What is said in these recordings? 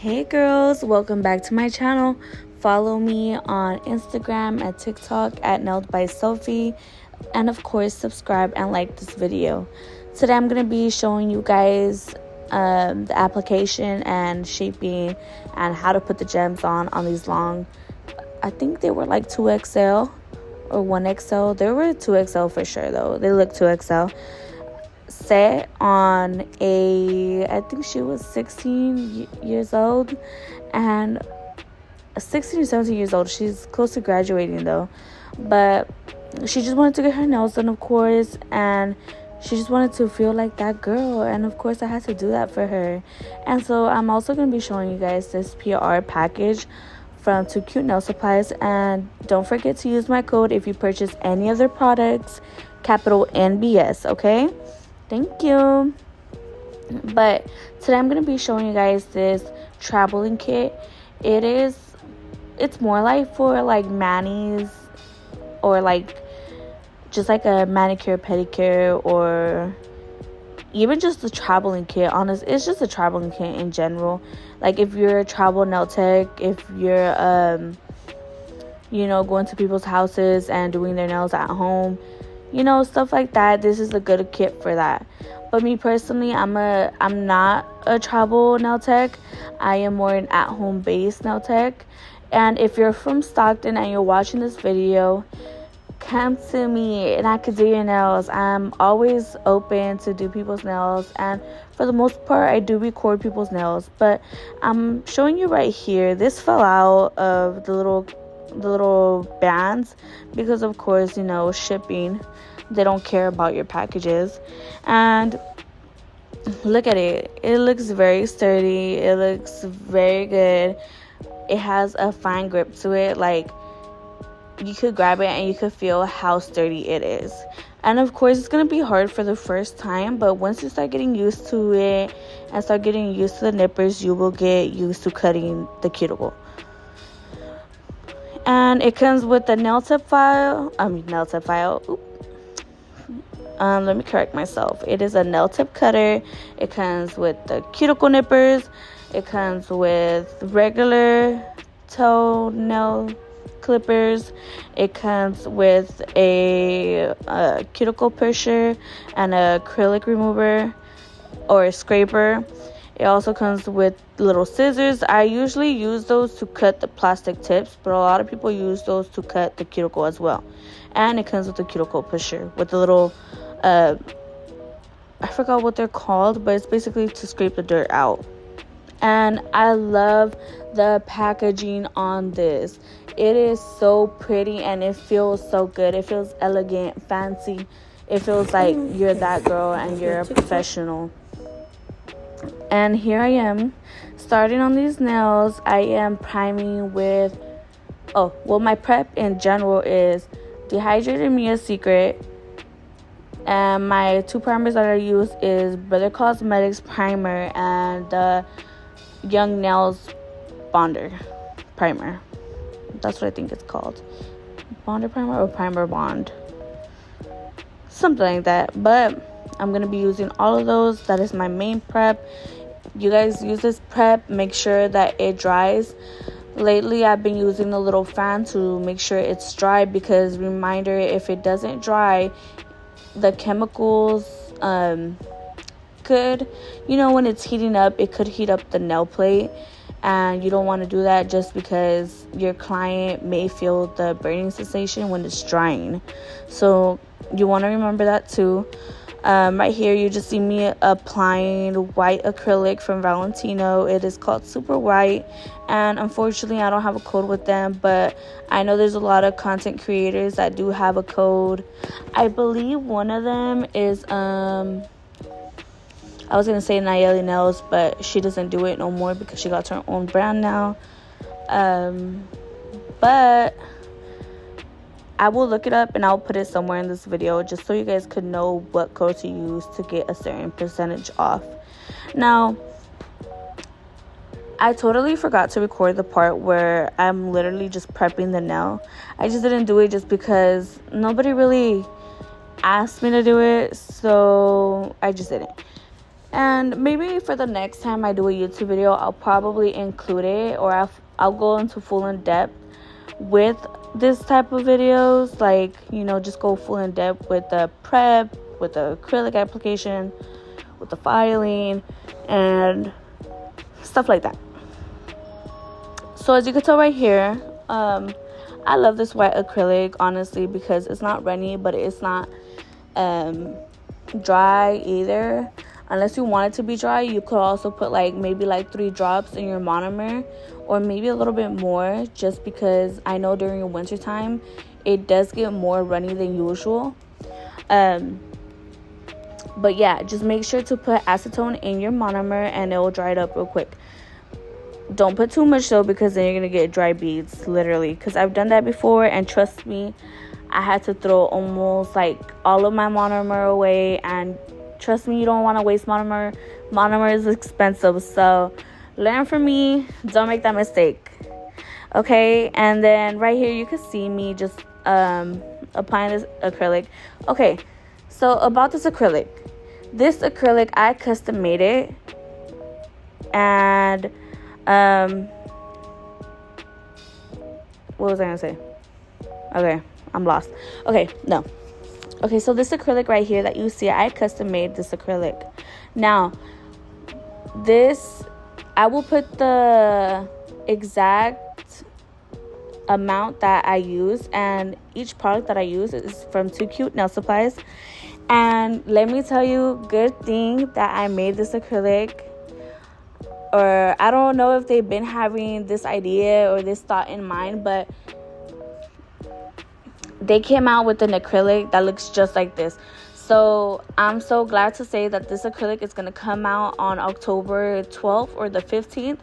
Hey girls, welcome back to my channel. Follow me on Instagram and TikTok at NailedBySofii, and of course subscribe and like this video. Today I'm going to be showing you guys the application and shaping and how to put the gems on these long, I think they were like 2XL or 1XL. They were 2XL for sure though. They look 2XL. Set on I think she was 16 years old, and 16 or 17 years old. She's close to graduating though, but she just wanted to get her nails done, of course, and she just wanted to feel like that girl, and of course I had to do that for her. And so I'm also going to be showing you guys this PR package from 2CuteNailProducts, and don't forget to use my code if you purchase any of their products, capital NBS, okay? Thank you. But today I'm going to be showing you guys this traveling kit. It's more like for like manis, or like just like a manicure, pedicure, or even just a traveling kit. Honestly, it's just a traveling kit in general. Like if you're a travel nail tech, if you're going to people's houses and doing their nails at home, stuff like that, this is a good kit for that. But me personally, I'm not a travel nail tech. I am more an at-home based nail tech. And if you're from Stockton and you're watching this video, come to me and I could do your nails. I'm always open to do people's nails, and for the most part I do record people's nails. But I'm showing you right here, this fell out of the little bands because of course shipping, they don't care about your packages. And look at it, it looks very sturdy, it looks very good, it has a fine grip to it. Like you could grab it and you could feel how sturdy it is. And of course it's going to be hard for the first time, but once you start getting used to it and start getting used to the nippers, you will get used to cutting the cuticle. And it comes with the nail tip file. Let me correct myself. It is a nail tip cutter. It comes with the cuticle nippers. It comes with regular toenail clippers. It comes with a cuticle pusher and an acrylic remover or a scraper. It also comes with little scissors. I usually use those to cut the plastic tips, but a lot of people use those to cut the cuticle as well. And it comes with a cuticle pusher with the little I forgot what they're called, but it's basically to scrape the dirt out. And I love the packaging on this. It is so pretty and it feels so good. It feels elegant, fancy. It feels like you're that girl and you're a professional. And here I am starting on these nails. I am priming with my prep in general is Dehydrated Mia Secret, and my two primers that I use is Brother Cosmetics primer and the Young Nails Bonder primer. That's what I think it's called, Bonder primer or primer bond, something like that. But I'm going to be using all of those. That is my main prep. You guys use this prep, make sure that it dries. Lately I've been using a little fan to make sure it's dry, because reminder, if it doesn't dry, the chemicals could, when it's heating up, it could heat up the nail plate, and you don't want to do that, just because your client may feel the burning sensation when it's drying. So you want to remember that too. Right here you just see me applying White Acrylic from Valentino. It is called Super White, and unfortunately I don't have a code with them, but I know there's a lot of content creators that do have a code. I believe one of them is I was gonna say Nayeli Nails, but she doesn't do it no more because she got her own brand now. But I will look it up and I'll put it somewhere in this video, just so you guys could know what code to use to get a certain percentage off. Now, I totally forgot to record the part where I'm literally just prepping the nail. I just didn't do it just because nobody really asked me to do it, so I just didn't. And maybe for the next time I do a YouTube video, I'll probably include it, or I'll go into full in depth with this type of videos, like, you know, just go full in depth with the prep, with the acrylic application, with the filing, and stuff like that. So as you can tell right here, I love this white acrylic, honestly, because it's not runny, but it's not dry either. Unless you want it to be dry, you could also put maybe 3 drops in your monomer, or maybe a little bit more, just because I know during the winter time it does get more runny than usual. But yeah, just make sure to put acetone in your monomer and it will dry it up real quick. Don't put too much though, because then you're gonna get dry beads, literally, because I've done that before, and trust me, I had to throw almost all of my monomer away. And trust me, you don't want to waste monomer. Monomer is expensive, so learn from me. Don't make that mistake. Okay, and then right here you can see me just applying this acrylic. Okay, so about this acrylic. This acrylic, I custom made it. And what was I gonna say? Okay, I'm lost. Okay, no. Okay, so this acrylic right here that you see, I custom made this acrylic. Now, this, I will put the exact amount that I use, and each product that I use is from 2CuteNailSupplies. And let me tell you, good thing that I made this acrylic. Or I don't know if they've been having this idea or this thought in mind, but they came out with an acrylic that looks just like this. So I'm so glad to say that this acrylic is going to come out on October 12th or the 15th.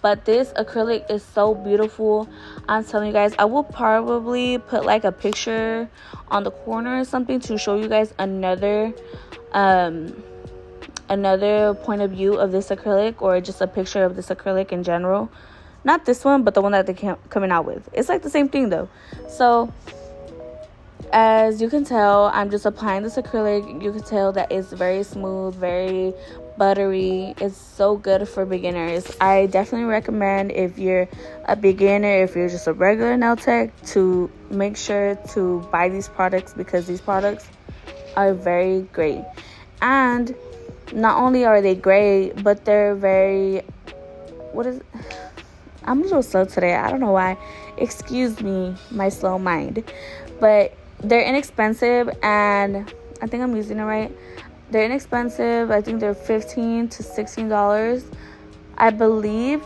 But this acrylic is so beautiful. I'm telling you guys, I will probably put a picture on the corner or something to show you guys another point of view of this acrylic, or just a picture of this acrylic in general. Not this one, but the one that they're coming out with. It's the same thing though. So as you can tell, I'm just applying this acrylic. You can tell that it's very smooth, very buttery. It's so good for beginners. I definitely recommend, if you're a beginner, if you're just a regular nail tech, to make sure to buy these products, because these products are very great. And not only are they great, but they're very, I'm a little slow today. I don't know why. Excuse me, my slow mind. But they're inexpensive, and I think I'm using it right. They're inexpensive. I think they're $15 to $16. I believe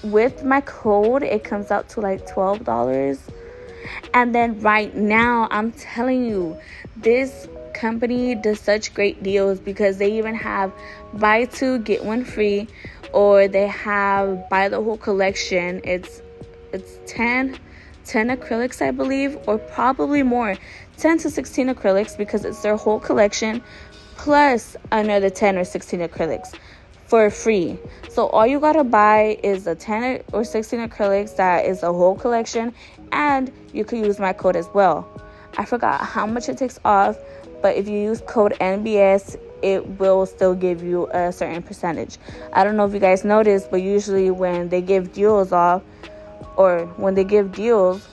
with my code, it comes out to $12. And then right now, I'm telling you, this company does such great deals, because they even have buy 2 get 1 free, or they have buy the whole collection. It's 10 acrylics, I believe, or probably more, 10 to 16 acrylics, because it's their whole collection, plus another 10 or 16 acrylics for free. So all you gotta buy is the 10 or 16 acrylics that is the whole collection, and you could use my code as well. I forgot how much it takes off, but if you use code NBS, it will still give you a certain percentage. I don't know if you guys noticed, but usually when they give deals off, or when they give deals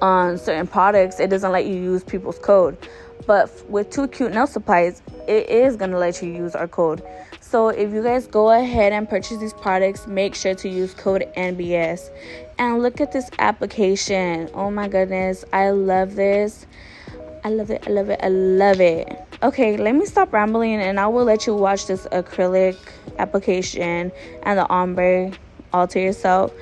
on certain products, it doesn't let you use people's code. But with 2CuteNailSupplies, it is going to let you use our code. So if you guys go ahead and purchase these products, make sure to use code NBS. And look at this application. Oh my goodness, I love this. I love it, I love it, I love it. Okay, let me stop rambling, and I will let you watch this acrylic application and the ombre all to yourself.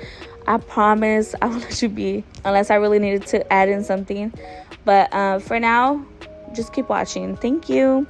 I promise I will let you be, unless I really needed to add in something. But for now, just keep watching. Thank you.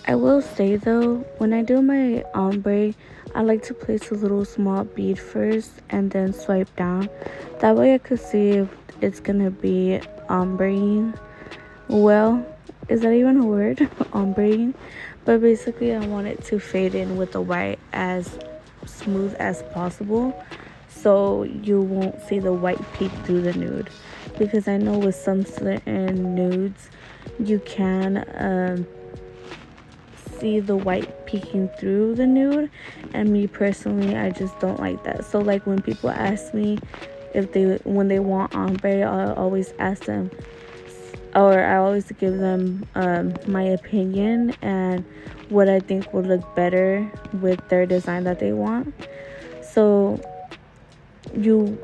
I will say though, when I do my ombre, I like to place a little small bead first and then swipe down. That way I could see if it's gonna be ombreing well. Is that even a word? Ombreing. But basically I want it to fade in with the white as smooth as possible, so you won't see the white peek through the nude. Because I know with some certain nudes you can see the white peeking through the nude, and me personally, I just don't like that. So like when people ask me when they want ombre, I always ask them, or I always give them my opinion and what I think would look better with their design that they want. So you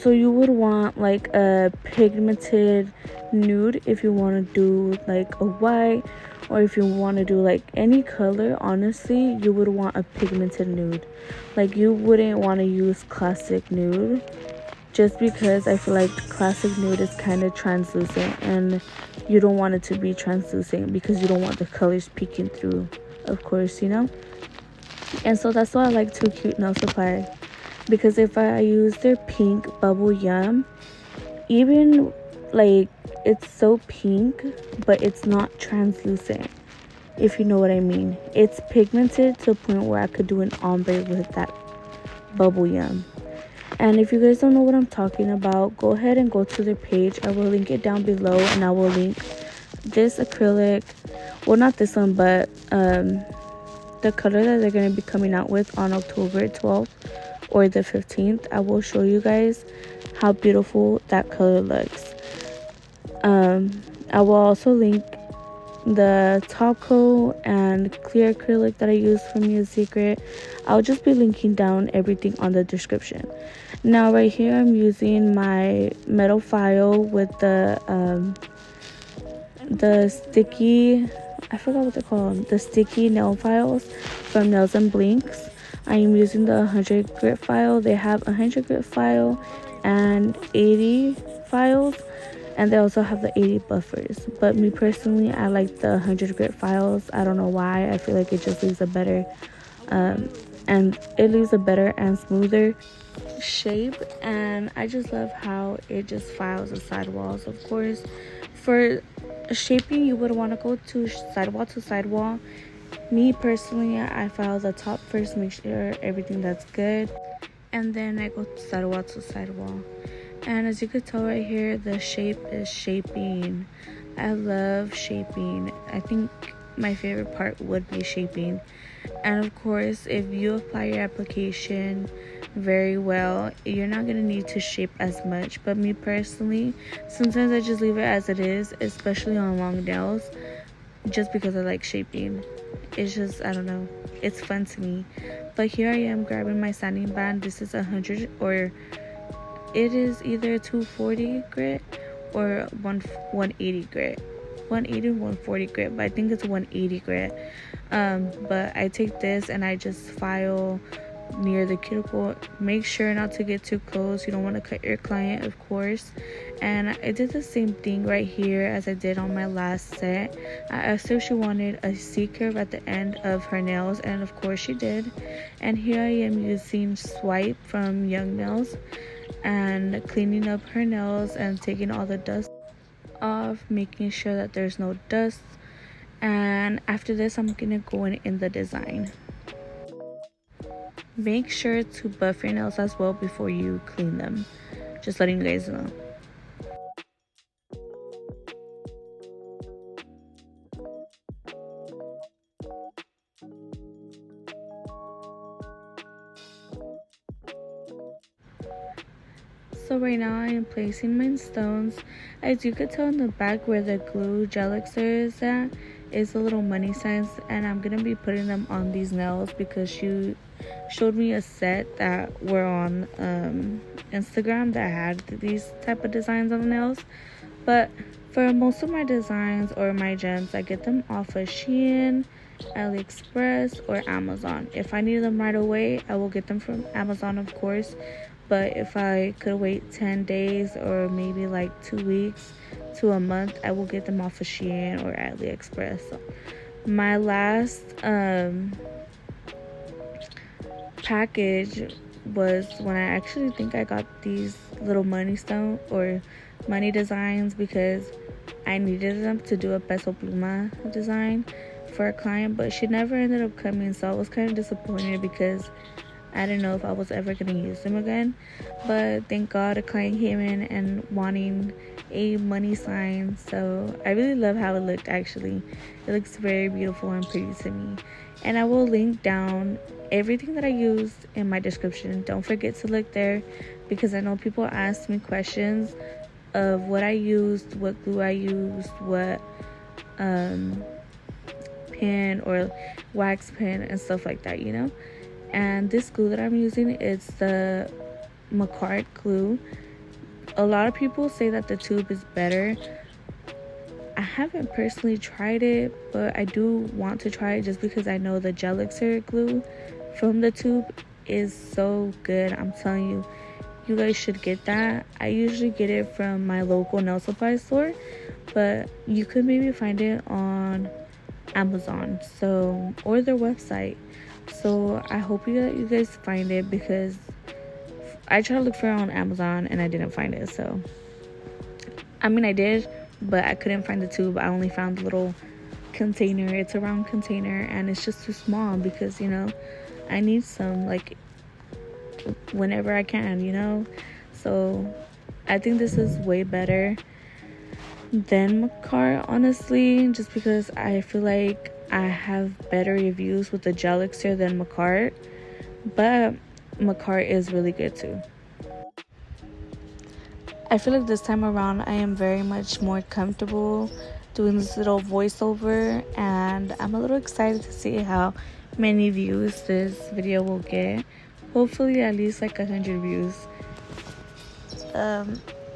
would want like a pigmented nude if you want to do like a white, or if you want to do like any color. Honestly, you would want a pigmented nude. Like you wouldn't want to use classic nude, just because I feel like classic nude is kind of translucent, and you don't want it to be translucent because you don't want the colors peeking through, of course, you know. And so that's why I like 2CuteNailProducts, because if I use their pink Bubble Yum, even like it's so pink but it's not translucent, if you know what I mean. It's pigmented to the point where I could do an ombre with that Bubble Yum. And if you guys don't know what I'm talking about, go ahead and go to their page. I will link it down below, and I will link this acrylic, well, not this one, but the color that they're going to be coming out with on October 12th or the 15th. I will show you guys how beautiful that color looks. I will also link the top coat and clear acrylic that I use from New Secret. I'll just be linking down everything on the description. Now right here I'm using my metal file with the sticky, I forgot what they're called, the sticky nail files from Nails and Blinks. I am using the 100 grit file. They have 100 grit file and 80 files, and they also have the 80 buffers. But me personally, I like the 100 grit files. I don't know why. I feel like it just leaves a better and smoother shape, and I just love how it just files the sidewalls. Of course, for shaping, you would want to go to sidewall. Me personally, I file the top first, make sure everything that's good, and then I go sidewall to sidewall. And as you could tell right here, the shape is shaping. I love shaping. I think my favorite part would be shaping. And of course, if you apply your application very well, you're not going to need to shape as much. But me personally, sometimes I just leave it as it is, especially on long nails, just because I like shaping. It's just, I don't know, it's fun to me. But here I am grabbing my sanding band. This is 100, or it is either 240 grit or 180 grit, 180 140 grit, but I think it's 180 grit. But I take this and I just file near the cuticle. Make sure not to get too close. You don't want to cut your client, of course. And I did the same thing right here as I did on my last set. I asked her if she wanted a C curve at the end of her nails, and of course she did. And here I am using Swipe from Young Nails and cleaning up her nails and taking all the dust off, making sure that there's no dust. And after this, I'm gonna go in the design. Make sure to buff your nails as well before you clean them, just letting you guys know. So right now I am placing my stones. As you could tell in the back where the glue gel elixir is a little money signs, and I'm gonna be putting them on these nails because she showed me a set that were on Instagram that had these type of designs on the nails. But for most of my designs or my gems, I get them off of SHEIN, AliExpress, or Amazon. If I need them right away, I will get them from Amazon, of course. But if I could wait 10 days or maybe like 2 weeks to a month, I will get them off of SHEIN or AliExpress. My last package was when I actually think I got these little money stone or money designs because I needed them to do a peso pluma design for a client, but she never ended up coming, so I was kind of disappointed because I didn't know if I was ever going to use them again. But thank God a client came in and wanting a money sign, so I really love how it looked. Actually, it looks very beautiful and pretty to me. And I will link down everything that I used in my description. Don't forget to look there because I know people ask me questions of what I used, what glue I used, what pen or wax pen and stuff like that, you know. And this glue that I'm using is the Macart glue. A lot of people say that the tube is better. I haven't personally tried it, but I do want to try it just because I know the gel elixir glue from the tube is so good. I'm telling you, you guys should get that. I usually get it from my local nail supply store, but you could maybe find it on Amazon, so, or their website. So I hope you guys find it because I tried to look for it on Amazon and I didn't find it. So I mean, I did, but I couldn't find the tube. I only found the little container. It's a round container and it's just too small because, you know, I need some like whenever I can, you know. So I think this is way better than Macart, honestly, just because I feel like I have better reviews with the gel elixir than Macart, but Macart is really good too. I feel like this time around I am very much more comfortable doing this little voiceover, and I'm a little excited to see how many views this video will get. Hopefully at least like 100 views.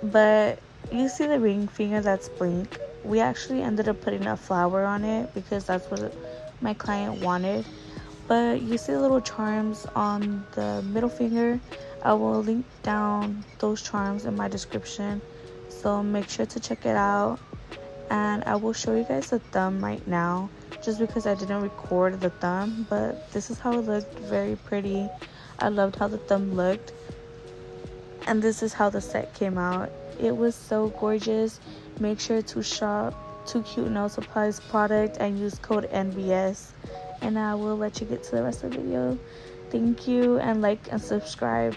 But you see the ring finger that's blink? We actually ended up putting a flower on it because that's what my client wanted. But you see the little charms on the middle finger? I will link down those charms in my description, so make sure to check it out. And I will show you guys the thumb right now just because I didn't record the thumb, but this is how it looked. Very pretty. I loved how the thumb looked. And this is how the set came out. It was so gorgeous. Make sure to shop 2CuteNailProducts product and use code NBS. And I will let you get to the rest of the video. Thank you, and like and subscribe.